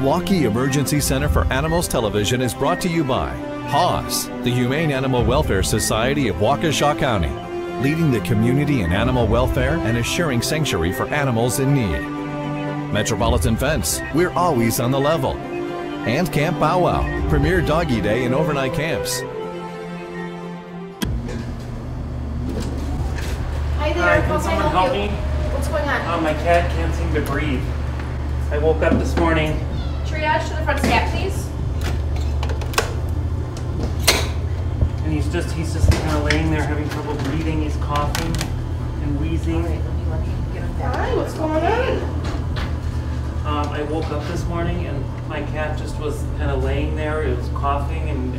Milwaukee Emergency Center for Animals Television is brought to you by HAWS, the Humane Animal Welfare Society of Waukesha County, leading the community in animal welfare and assuring sanctuary for animals in need. Metropolitan Fence, we're always on the level. And Camp Bow Wow, premier doggy day and overnight camps. Hi there, Hi, how can someone help me? What's going on? My cat can't seem to breathe. I woke up this morning. Triage to the front staff, please. And he's just kind of laying there having trouble breathing. He's coughing and wheezing. Let me get him down. Hi, what's going on? I woke up this morning and my cat just was kind of laying there. It was coughing and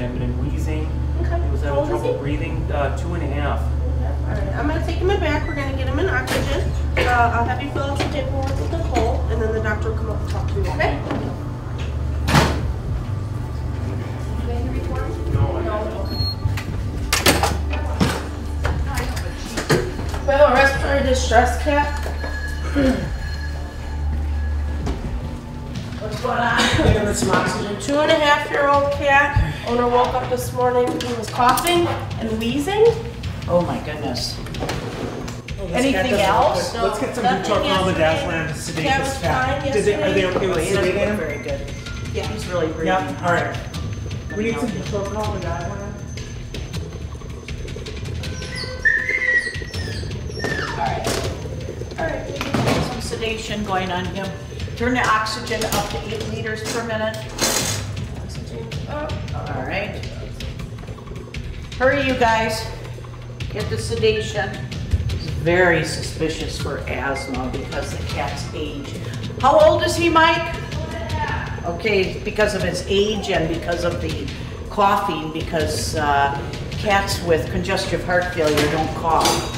wheezing. Okay. He was How having old is trouble he? breathing, 2.5. Alright, I'm going to take him back. We're going to get him in oxygen. I'll have you fill out some paperwork with Nicole, and then the doctor will come up and talk to you, okay? You guys need reform? No, Okay. We have a respiratory distress cat. What's going on? Give him some oxygen. 2.5-year-old cat. Owner woke up this morning. He was coughing and wheezing. Oh my goodness. Oh, Anything else? No, Let's get some nothing butorphanol and yesterday. dazzler and sedate Cat this was cat. fine Are they okay yesterday. with He doesn't sedating look him? very good. Yeah. He's really breathing. Yeah. All right. We need some butorphanol and dazzler. Alright. Some sedation going on him. Turn the oxygen up to 8 liters per minute. Oxygen up. All right. Hurry, you guys. Get the sedation. It's very suspicious for asthma because the cat's age. How old is he, Mike? Okay, because of his age and because of the coughing, because cats with congestive heart failure don't cough.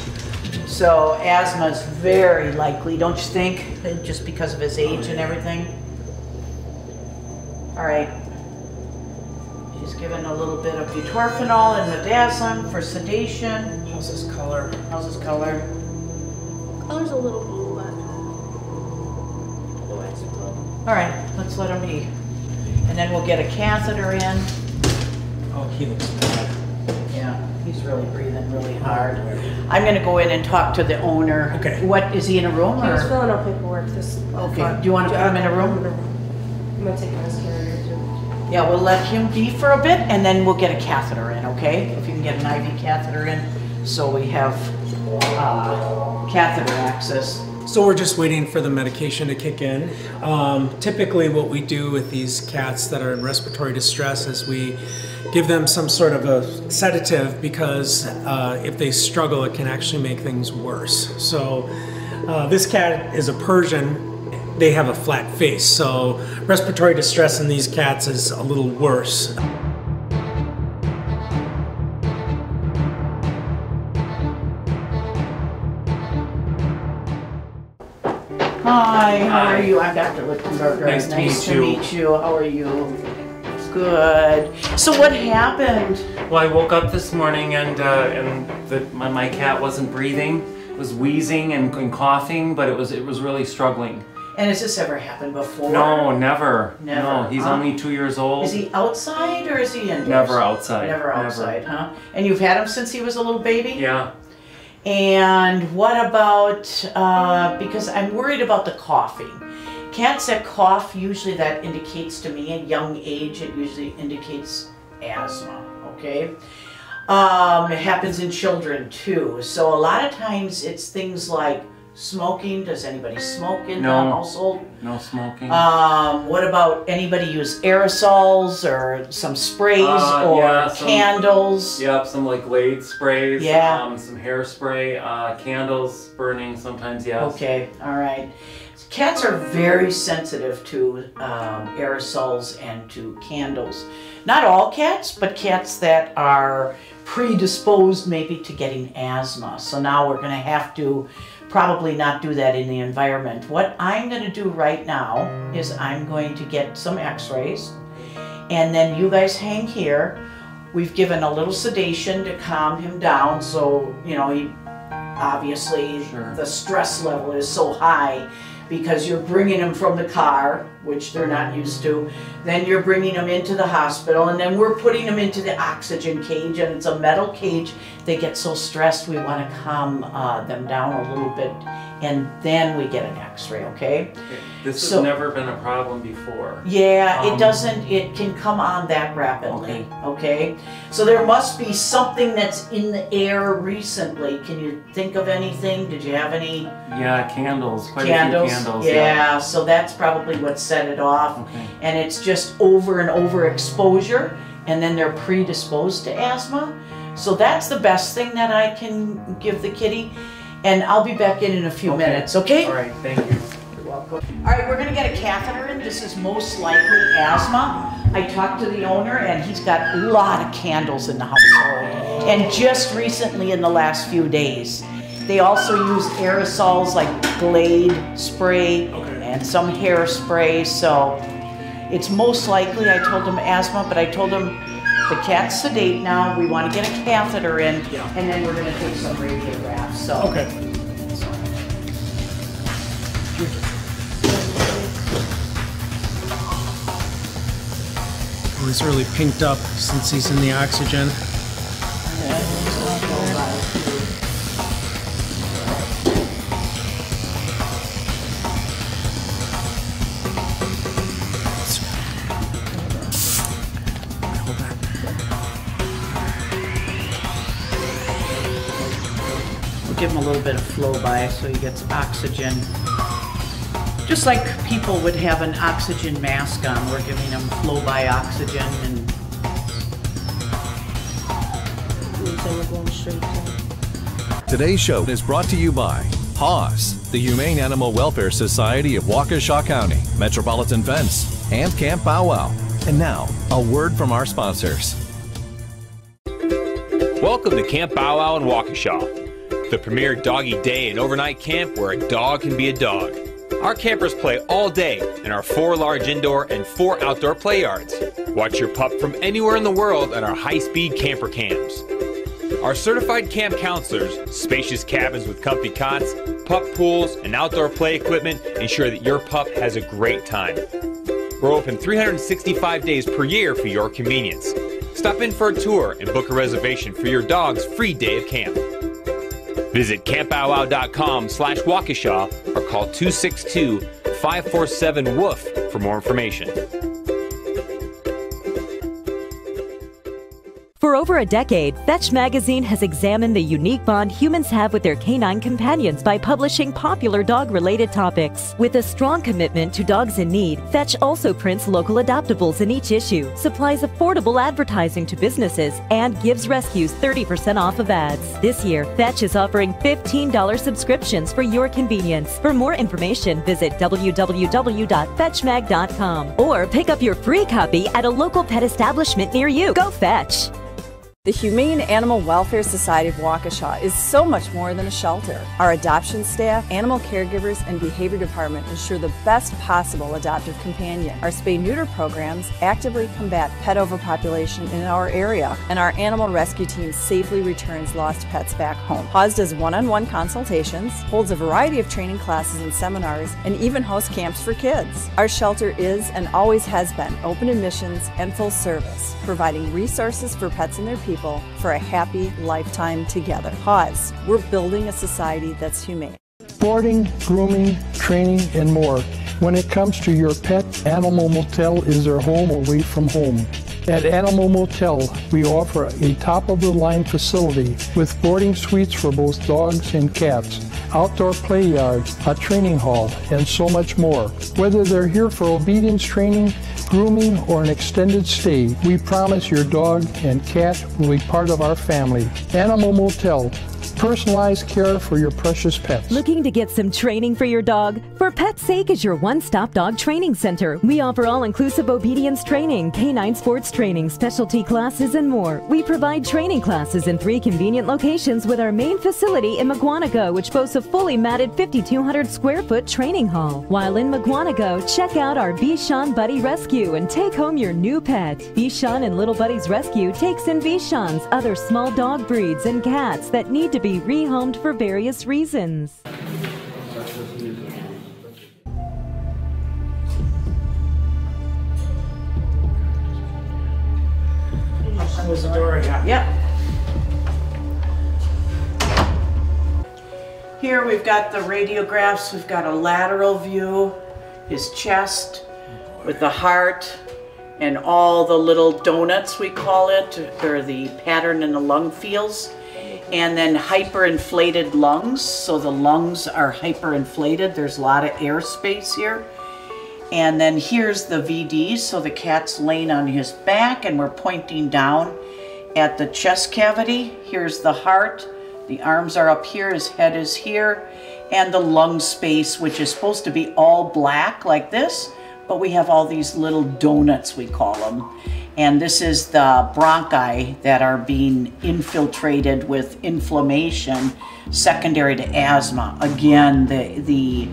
So asthma is very likely, don't you think? Just because of his age and everything. All right. She's given a little bit of butorphanol and midazolam for sedation. How's his color? How's his color? Color's a little blue, but otherwise it's blue. All right, let's let him be. And then we'll get a catheter in. Oh, he looks bad. Yeah, he's really breathing really hard. I'm gonna go in and talk to the owner. Okay. What, is he in a room He was or? filling out paperwork this. Okay, do you wanna put him in a room? I'm gonna take his carrier too. Yeah, we'll let him be for a bit and then we'll get a catheter in, okay? If you can get an IV catheter in, so we have catheter access. So we're just waiting for the medication to kick in. Typically what we do with these cats that are in respiratory distress is we give them some sort of a sedative because if they struggle it can actually make things worse. So this cat is a Persian. They have a flat face, so respiratory distress in these cats is a little worse. Hi, how are you? I'm Dr. Lichtenberger. Nice to meet you. How are you? Good. So what happened? Well, I woke up this morning and my cat wasn't breathing. It was wheezing and coughing, but it was really struggling. And has this ever happened before? No, never. Never, No, he's huh? only 2 years old. Is he outside or is he indoors? Never outside. Never outside, huh? And you've had him since he was a little baby? Yeah. And what about, because I'm worried about the coughing. Cats that cough, usually that indicates to me, at young age, it usually indicates asthma, okay? It happens in children too. So a lot of times it's things like smoking. Does anybody smoke in the household? No smoking. What about anybody use aerosols or some sprays or yeah, candles? Yep, some like Glade sprays. Yeah. Some hairspray, candles burning sometimes, yes. Okay, all right. Cats are very sensitive to aerosols and to candles. Not all cats, but cats that are predisposed maybe to getting asthma. So now we're going to have to probably not do that in the environment. What I'm going to do right now is I'm going to get some x-rays and then you guys hang here. We've given a little sedation to calm him down, so you know, he obviously the stress level is so high because you're bringing him from the car which they're not used to. Then you're bringing them into the hospital, and then we're putting them into the oxygen cage, and it's a metal cage. They get so stressed, we want to calm them down a little bit, and then we get an x-ray, okay? This has never been a problem before. Yeah, it can come on that rapidly, okay? So there must be something that's in the air recently. Can you think of anything? Did you have any? Yeah, candles, quite a few candles. Yeah, so that's probably what set it off. Okay. And it's just over and over exposure, and then they're predisposed to asthma. So that's the best thing that I can give the kitty. And I'll be back in a few minutes, okay? All right, thank you. You're welcome. All right, we're gonna get a catheter in. This is most likely asthma. I talked to the owner, and he's got a lot of candles in the household. And just recently, in the last few days, they also use aerosols like Glade spray and some hairspray. So it's most likely, I told him asthma, but I told him the cat's sedate now. We want to get a catheter in, and then we're going to take some radiographs. So. Okay. Oh, he's really pinked up since he's in the oxygen. Give him a little bit of flow by so he gets oxygen. Just like people would have an oxygen mask on, we're giving him flow by oxygen and Today's show is brought to you by HAWS, the Humane Animal Welfare Society of Waukesha County, Metropolitan Fence, and Camp Bow Wow. And now, a word from our sponsors. Welcome to Camp Bow Wow in Waukesha, the premier doggy day and overnight camp where a dog can be a dog. Our campers play all day in our 4 large indoor and 4 outdoor play yards. Watch your pup from anywhere in the world at our high-speed camper cams. Our certified camp counselors, spacious cabins with comfy cots, pup pools, and outdoor play equipment ensure that your pup has a great time. We're open 365 days per year for your convenience. Stop in for a tour and book a reservation for your dog's free day of camp. Visit campbowwow.com/Waukesha or call 262-547-WOOF for more information. For over a decade, Fetch magazine has examined the unique bond humans have with their canine companions by publishing popular dog-related topics. With a strong commitment to dogs in need, Fetch also prints local adoptables in each issue, supplies affordable advertising to businesses, and gives rescues 30% off of ads. This year, Fetch is offering $15 subscriptions for your convenience. For more information, visit www.fetchmag.com or pick up your free copy at a local pet establishment near you. Go Fetch! The Humane Animal Welfare Society of Waukesha is so much more than a shelter. Our adoption staff, animal caregivers, and behavior department ensure the best possible adoptive companion. Our spay-neuter programs actively combat pet overpopulation in our area, and our animal rescue team safely returns lost pets back home. HAWS does one-on-one consultations, holds a variety of training classes and seminars, and even hosts camps for kids. Our shelter is and always has been open admissions and full service, providing resources for pets and their people for a happy lifetime together. HAWS, we're building a society that's humane. Boarding, grooming, training, and more. When it comes to your pet, Animal Motel is their home away from home. At Animal Motel, we offer a top-of-the-line facility with boarding suites for both dogs and cats, outdoor play yards, a training hall, and so much more. Whether they're here for obedience training, grooming, or an extended stay, we promise your dog and cat will be part of our family. Animal Motel, personalized care for your precious pets. Looking to get some training for your dog? For Pet's Sake is your one-stop dog training center. We offer all-inclusive obedience training, canine sports training, specialty classes, and more. We provide training classes in 3 convenient locations with our main facility in Mugwanago, which boasts a fully matted 5,200 square foot training hall. While in Mugwanago, check out our Bichon Buddy Rescue and take home your new pet. Bichon and Little Buddies Rescue takes in Bichons, other small dog breeds, and cats that need to be rehomed for various reasons. close the door, yeah. Yep. Here we've got the radiographs. We've got a lateral view, his chest with the heart and all the little donuts, we call it, or the pattern in the lung fields. And then hyperinflated lungs. So the lungs are hyperinflated. There's a lot of air space here. And then here's the VD. So the cat's laying on his back and we're pointing down at the chest cavity. Here's the heart. The arms are up here, his head is here. And the lung space, which is supposed to be all black like this, but we have all these little donuts, we call them. And this is the bronchi that are being infiltrated with inflammation secondary to asthma. Again, the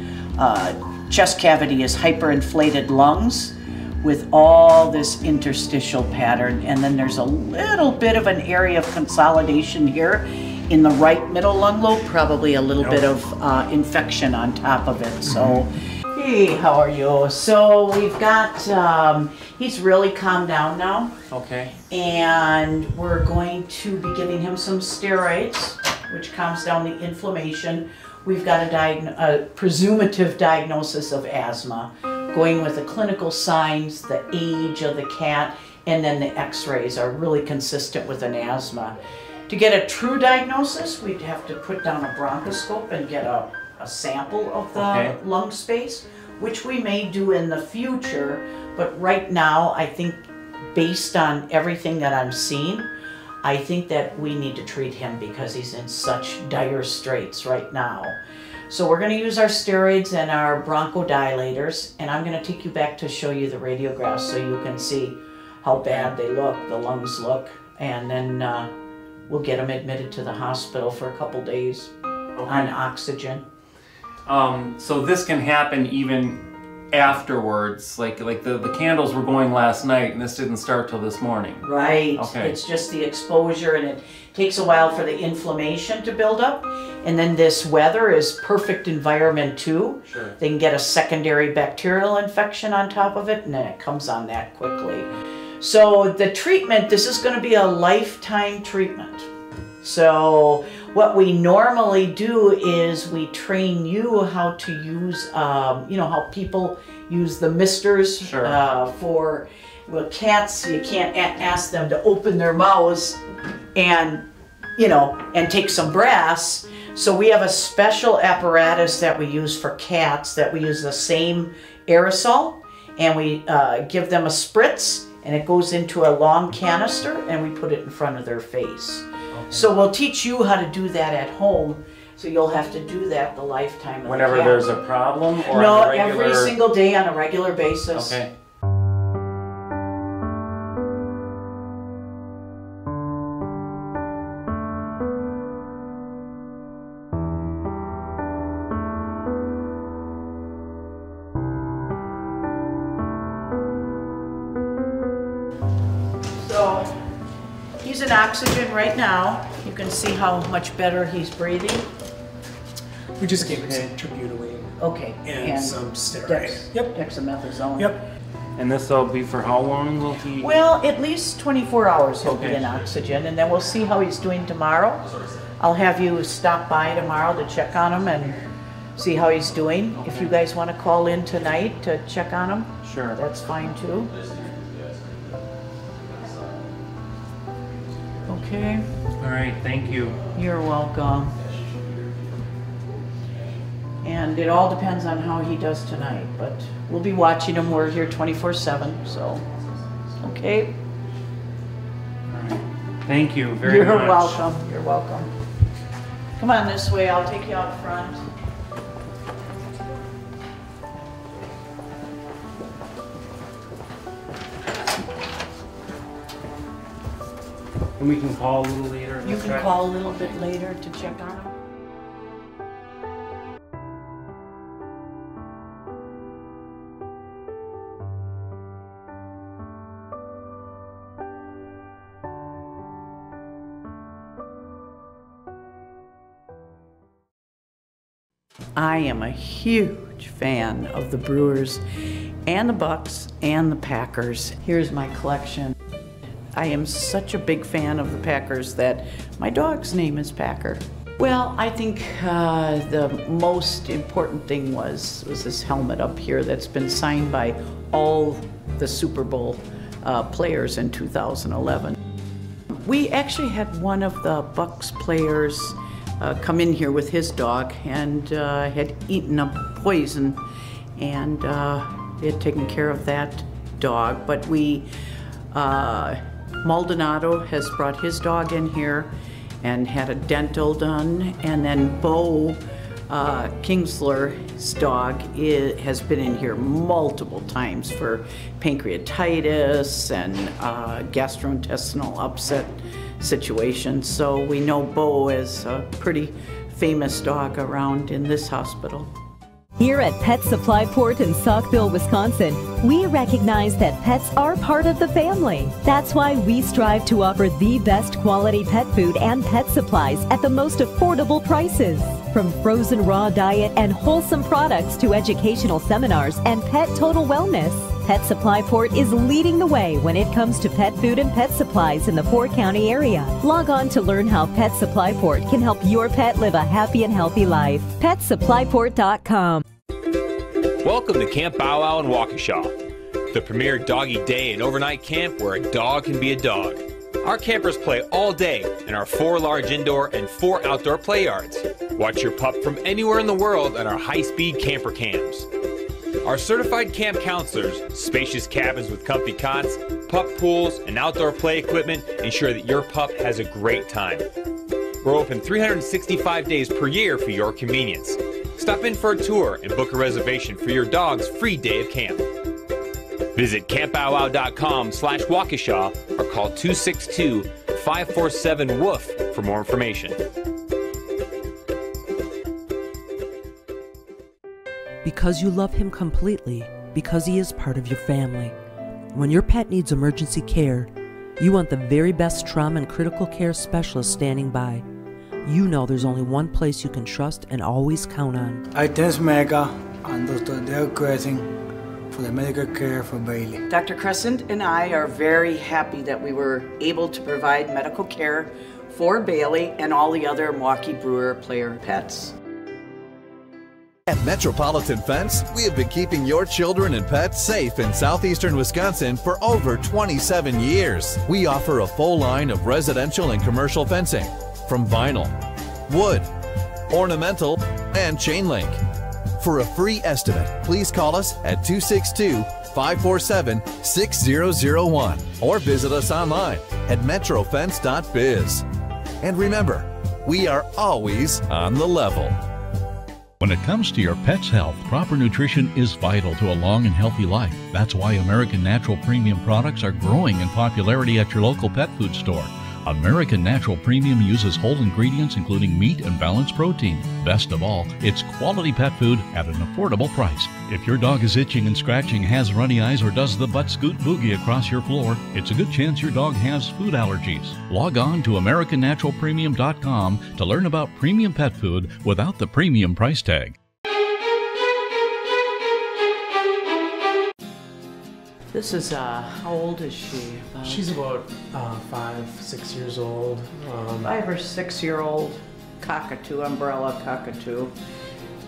chest cavity is hyperinflated lungs with all this interstitial pattern. And then there's a little bit of an area of consolidation here in the right middle lung lobe, probably a little bit of infection on top of it. So, hey, how are you? So we've got, he's really calmed down now. Okay. And we're going to be giving him some steroids, which calms down the inflammation. We've got a presumptive diagnosis of asthma, going with the clinical signs, the age of the cat, and then the x-rays are really consistent with an asthma. To get a true diagnosis, we'd have to put down a bronchoscope and get a sample of the lung space, which we may do in the future. But right now, I think based on everything that I'm seeing, I think that we need to treat him because he's in such dire straits right now. So we're going to use our steroids and our bronchodilators, and I'm going to take you back to show you the radiographs so you can see how bad they look, the lungs look, and then we'll get him admitted to the hospital for a couple days on oxygen. So this can happen even afterwards, like the candles were going last night and this didn't start till this morning. Right. Okay. It's just the exposure, and it takes a while for the inflammation to build up. And then this weather is perfect environment too. Sure. They can get a secondary bacterial infection on top of it, and then it comes on that quickly. So the treatment, this is going to be a lifetime treatment. So what we normally do is we train you how to use, you know, how people use the misters. Sure. For cats, you can't ask them to open their mouths and, you know, and take some brass. So we have a special apparatus that we use for cats that we use the same aerosol, and we give them a spritz, and it goes into a long canister, and we put it in front of their face. Okay. So we'll teach you how to do that at home, so you'll have to do that the lifetime of whenever the cat. There's a problem, or no, on a regular... every single day on a regular basis. Okay. So he's in oxygen right now. You can see how much better he's breathing. We just gave him some terbutaline. Okay. And some steroids. Dexamethasone. Yep. And this will be for how long will he? Well, at least 24 hours he'll be in oxygen, and then we'll see how he's doing tomorrow. I'll have you stop by tomorrow to check on him and see how he's doing. Okay. If you guys want to call in tonight to check on him, sure, that's fine too. Okay. All right, thank you. You're welcome. And it all depends on how he does tonight, but we'll be watching him. We're here 24/7, so, okay. All right. Thank you very much. You're welcome. You're welcome. Come on this way. I'll take you out front. And we can call a little later. You can call a little bit later to check on him. I am a huge fan of the Brewers and the Bucks and the Packers. Here's my collection. I am such a big fan of the Packers that my dog's name is Packer. Well, I think the most important thing was this helmet up here that's been signed by all the Super Bowl players in 2011. We actually had one of the Bucs players come in here with his dog and had eaten a poison, and they had taken care of that dog. But Maldonado has brought his dog in here and had a dental done, and then Bo Kingsler's dog has been in here multiple times for pancreatitis and gastrointestinal upset situations. So we know Bo is a pretty famous dog around in this hospital. Here at Pet Supply Port in Saukville, Wisconsin, we recognize that pets are part of the family. That's why we strive to offer the best quality pet food and pet supplies at the most affordable prices. From frozen raw diet and wholesome products to educational seminars and pet total wellness, Pet Supply Port is leading the way when it comes to pet food and pet supplies in the Fort County area. Log on to learn how Pet Supply Port can help your pet live a happy and healthy life. PetSupplyPort.com. Welcome to Camp Bow Wow in Waukesha, the premier doggy day and overnight camp where a dog can be a dog. Our campers play all day in our 4 large indoor and 4 outdoor play yards. Watch your pup from anywhere in the world on our high-speed camper cams. Our certified camp counselors, spacious cabins with comfy cots, pup pools, and outdoor play equipment ensure that your pup has a great time. We're open 365 days per year for your convenience. Stop in for a tour and book a reservation for your dog's free day of camp. Visit campbowwow.com/Waukesha or call 262-547-WOOF for more information. Because you love him completely, because he is part of your family. When your pet needs emergency care, you want the very best trauma and critical care specialist standing by. You know there's only one place you can trust and always count on. I thank MECA and Dr. Dale Crescent for the medical care for Bailey. Dr. Crescent and I are very happy that we were able to provide medical care for Bailey and all the other Milwaukee Brewer player pets. At Metropolitan Fence, we have been keeping your children and pets safe in southeastern Wisconsin for over 27 years. We offer a full line of residential and commercial fencing, from vinyl, wood, ornamental, and chain link. For a free estimate, please call us at 262-547-6001 or visit us online at metrofence.biz. And remember, we are always on the level. When it comes to your pet's health, proper nutrition is vital to a long and healthy life. That's why American Natural Premium products are growing in popularity at your local pet food store. American Natural Premium uses whole ingredients including meat and balanced protein. Best of all, it's quality pet food at an affordable price. If your dog is itching and scratching, has runny eyes, or does the butt scoot boogie across your floor, it's a good chance your dog has food allergies. Log on to AmericanNaturalPremium.com to learn about premium pet food without the premium price tag. This is, how old is she? She's about 5-6 years old. 5 or 6 year old cockatoo, umbrella cockatoo,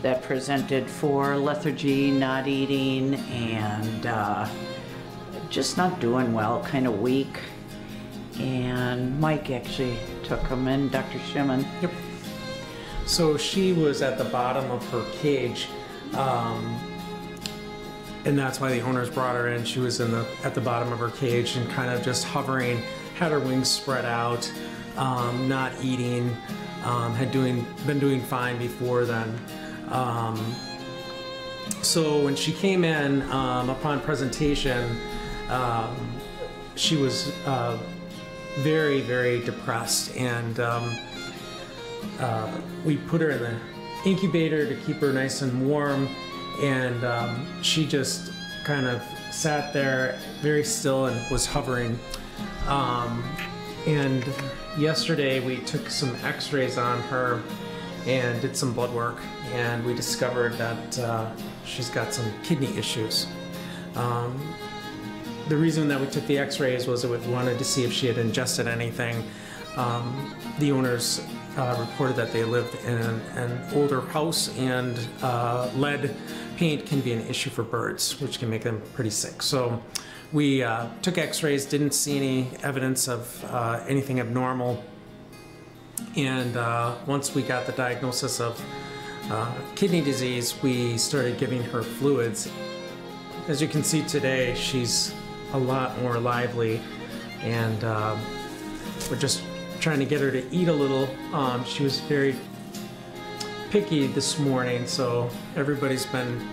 that presented for lethargy, not eating, and just not doing well, kind of weak. And Mike actually took him in, Dr. Shimon. Yep. So she was at the bottom of her cage. And that's why the owners brought her in. She was at the bottom of her cage and kind of just hovering, had her wings spread out, not eating, had been doing fine before then. So when she came in, upon presentation, she was very, very depressed, and we put her in the incubator to keep her nice and warm. And she just kind of sat there very still and was hovering. And yesterday we took some x-rays on her and did some blood work, and we discovered that she's got some kidney issues. The reason that we took the x-rays was that we wanted to see if she had ingested anything. The owners reported that they lived in an older house, and lead paint can be an issue for birds, which can make them pretty sick. So we took x-rays, didn't see any evidence of anything abnormal. And once we got the diagnosis of kidney disease, we started giving her fluids. As you can see today, she's a lot more lively, and we're just trying to get her to eat a little. She was very picky this morning, so everybody's been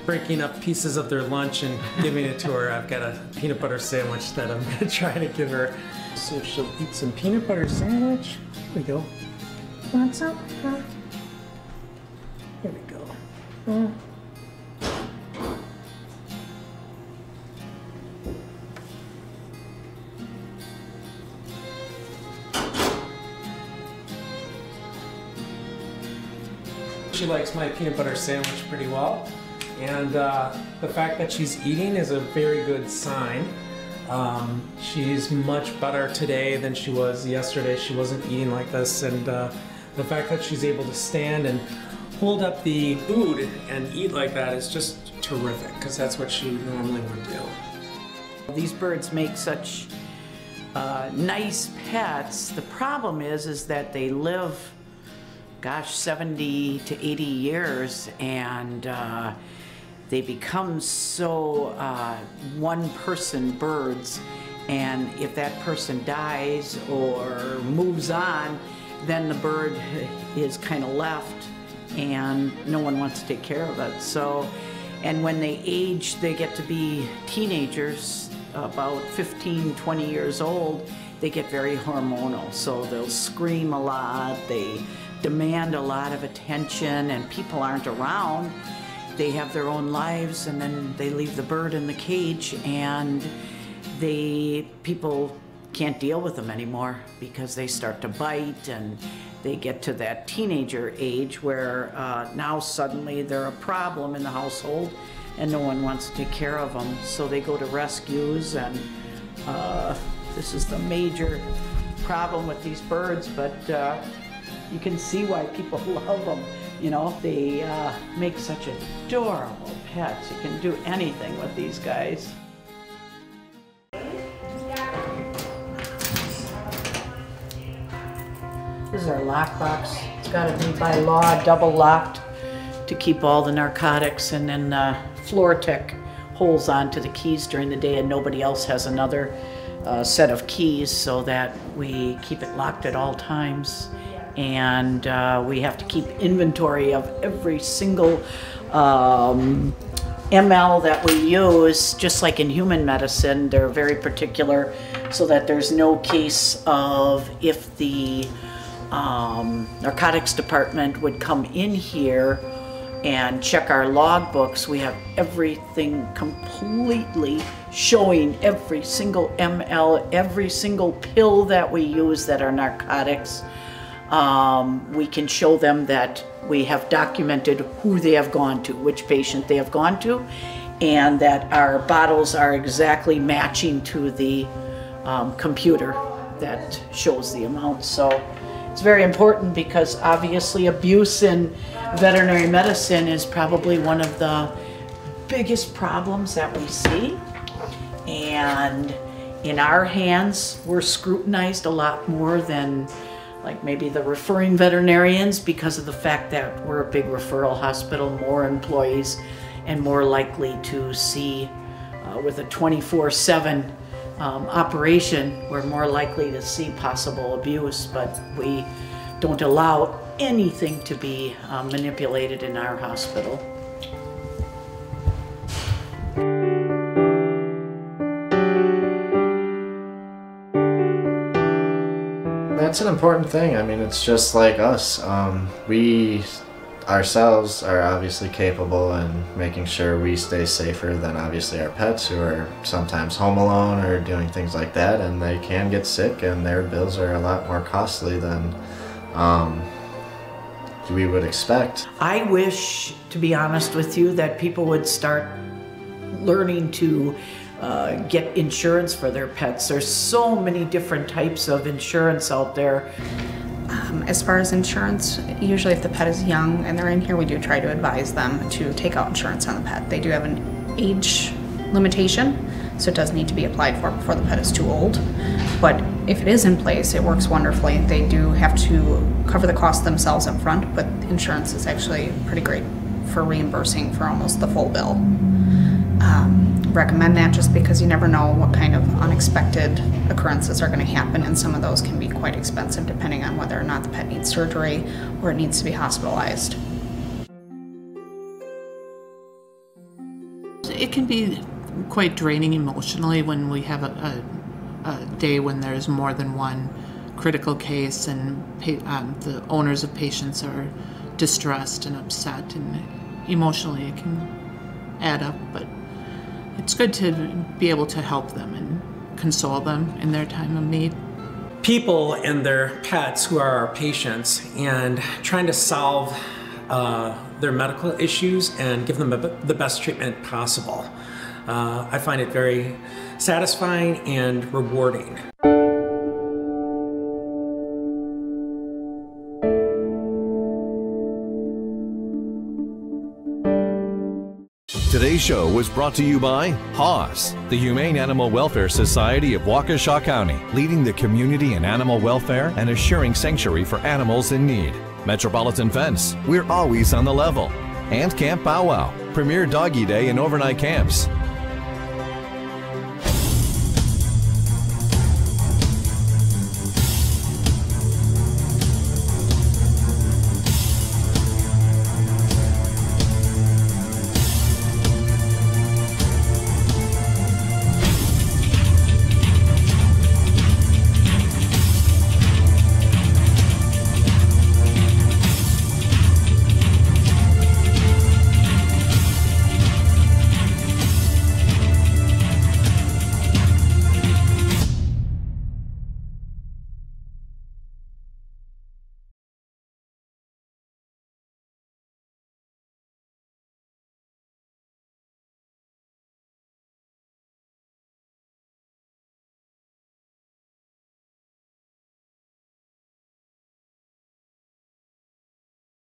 breaking up pieces of their lunch and giving it to her. I've got a peanut butter sandwich that I'm gonna try to give her. See if she'll eat some peanut butter sandwich. Here we go. Want some? Huh? Here we go. She likes my peanut butter sandwich pretty well, and the fact that she's eating is a very good sign. She's much better today than she was yesterday. She wasn't eating like this, and the fact that she's able to stand and hold up the food and eat like that is just terrific, because that's what she normally would do. These birds make such nice pets. The problem is that they live, gosh, 70 to 80 years, and they become so one-person birds, and if that person dies or moves on, then the bird is kind of left, and no one wants to take care of it. So, and when they age, they get to be teenagers, about 15, 20 years old, they get very hormonal, so they'll scream a lot, they demand a lot of attention, and people aren't around. They have their own lives, and then they leave the bird in the cage, and people can't deal with them anymore because they start to bite, and they get to that teenager age where now suddenly they're a problem in the household and no one wants to take care of them. So they go to rescues, and this is the major problem with these birds, but you can see why people love them. You know, they make such adorable pets. You can do anything with these guys. This is our lockbox. It's got to be by law double locked to keep all the narcotics, and then FluorTech holds onto the keys during the day, and nobody else has another set of keys, so that we keep it locked at all times. And we have to keep inventory of every single ml that we use, just like in human medicine. They're very particular so that there's no case of, if the narcotics department would come in here and check our log books, we have everything completely showing, every single ml, every single pill that we use that are narcotics. We can show them that we have documented who they have gone to, which patient they have gone to, and that our bottles are exactly matching to the computer that shows the amount. So it's very important, because obviously abuse in veterinary medicine is probably one of the biggest problems that we see. And in our hands, we're scrutinized a lot more than like maybe the referring veterinarians, because of the fact that we're a big referral hospital, more employees, and more likely to see with a 24/7 operation, we're more likely to see possible abuse, but we don't allow anything to be manipulated in our hospital. That's an important thing. I mean, it's just like us. We ourselves are obviously capable in making sure we stay safer than obviously our pets, who are sometimes home alone or doing things like that, and they can get sick, and their bills are a lot more costly than we would expect. I wish, to be honest with you, that people would start learning to get insurance for their pets. There's so many different types of insurance out there. As far as insurance, usually if the pet is young and they're in here, we do try to advise them to take out insurance on the pet. They do have an age limitation, so it does need to be applied for before the pet is too old. But if it is in place, it works wonderfully. They do have to cover the cost themselves up front, but insurance is actually pretty great for reimbursing for almost the full bill. Recommend that just because you never know what kind of unexpected occurrences are going to happen, and some of those can be quite expensive depending on whether or not the pet needs surgery or it needs to be hospitalized. It can be quite draining emotionally when we have a day when there's more than one critical case and the owners of patients are distressed and upset, and emotionally it can add up, but it's good to be able to help them and console them in their time of need. People and their pets who are our patients, and trying to solve their medical issues and give them the best treatment possible. I find it very satisfying and rewarding. Today's show was brought to you by HAWS, the Humane Animal Welfare Society of Waukesha County, leading the community in animal welfare and assuring sanctuary for animals in need. Metropolitan Fence, we're always on the level. And Camp Bow Wow, premier doggy day and overnight camps.